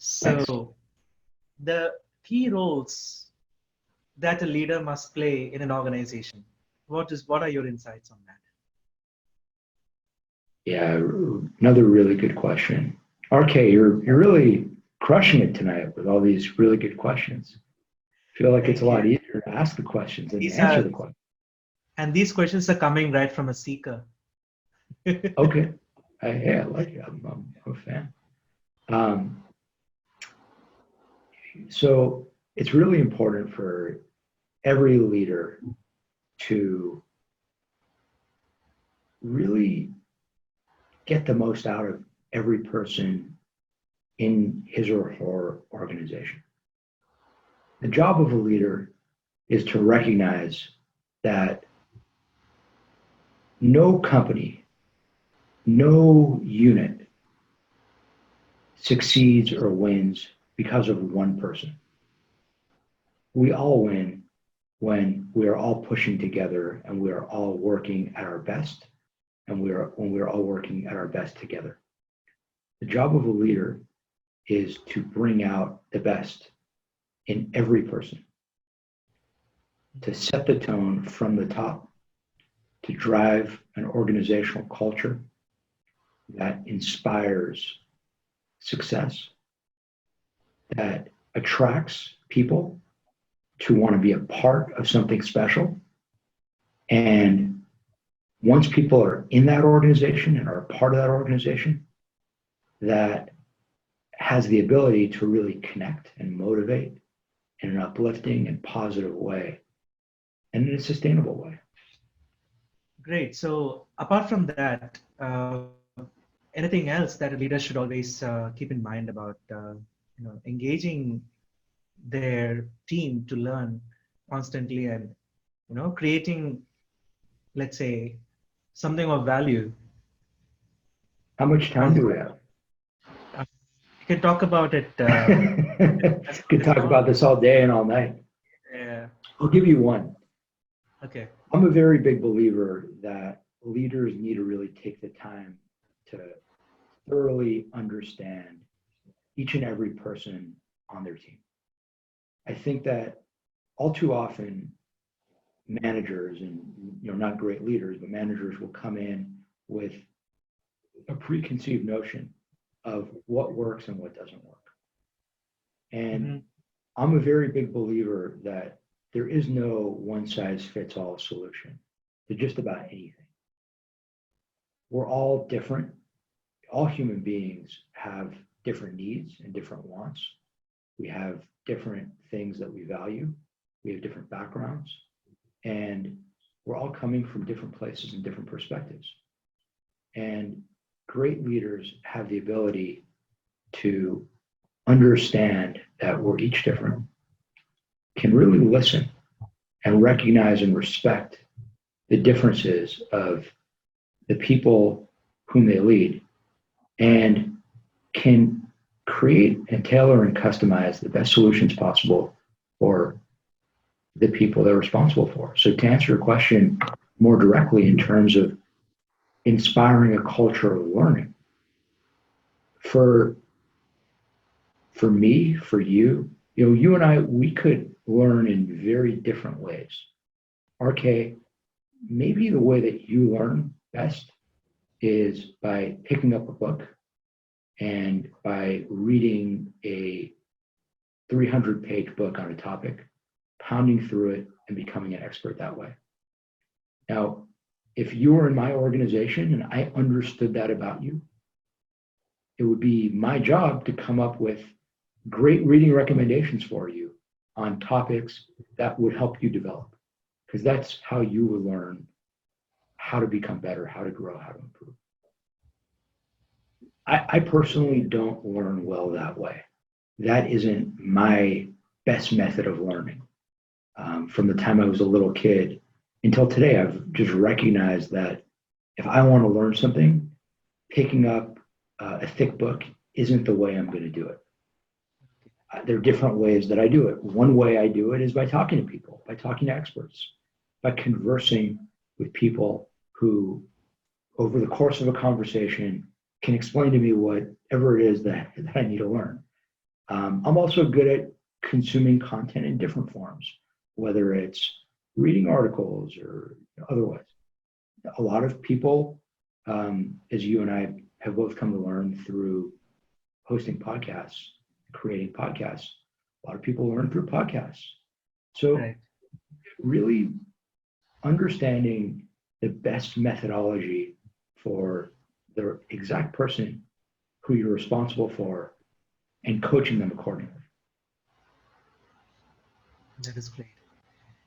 Thanks. So the key roles that a leader must play in an organization. What are your insights on that? Yeah, another really good question. RK, you're really crushing it tonight with all these really good questions. I feel like it's a Thank lot you. easier to ask the questions than to These answer are the questions. and these questions are coming right from a seeker. Okay. Hey, I like it. I'm a fan. Um, so it's really important for every leader to really get the most out of every person in his or her organization. The job of a leader is to recognize that no company, no unit succeeds or wins because of one person. We all win when we are all pushing together and we are all working at our best, and when we are all working at our best together. The job of a leader is to bring out the best in every person, to set the tone from the top, to drive an organizational culture that inspires success, that attracts people to want to be a part of something special. And once people are in that organization and are a part of that organization, that has the ability to really connect and motivate in an uplifting and positive way and in a sustainable way. Great. So apart from that, anything else that a leader should always keep in mind about engaging their team to learn constantly and creating, let's say, something of value. How much time do we have? You can talk about it. Could talk about this all day and all night. Yeah. I'll give you one. Okay. I'm a very big believer that leaders need to really take the time to thoroughly understand each and every person on their team. I think that all too often managers and not great leaders, but managers will come in with a preconceived notion of what works and what doesn't work. And I'm a very big believer that there is no one size fits all solution to just about anything. We're all different. All human beings have different needs and different wants. We have different things that we value. We have different backgrounds, and we're all coming from different places and different perspectives. And great leaders have the ability to understand that we're each different, can really listen and recognize and respect the differences of the people whom they lead, and can create and tailor and customize the best solutions possible for the people they're responsible for. So to answer your question more directly in terms of inspiring a culture of learning, for me, for you, you and I, we could learn in very different ways. RK, maybe the way that you learn best is by picking up a book and by reading a 300-page book on a topic, pounding through it and becoming an expert that way. Now, if you were in my organization and I understood that about you, it would be my job to come up with great reading recommendations for you on topics that would help you develop, because that's how you would learn how to become better, how to grow, how to improve. I personally don't learn well that way. That isn't my best method of learning. From the time I was a little kid until today, I've just recognized that if I want to learn something, picking up a thick book isn't the way I'm going to do it. There are different ways that I do it. One way I do it is by talking to people, by talking to experts, by conversing with people who, over the course of a conversation, can explain to me whatever it is that I need to learn. I'm also good at consuming content in different forms, whether it's reading articles or otherwise. A lot of people, as you and I have both come to learn through hosting podcasts, creating podcasts, a lot of people learn through podcasts. So Right. really understanding the best methodology for the exact person who you're responsible for and coaching them accordingly. That is great.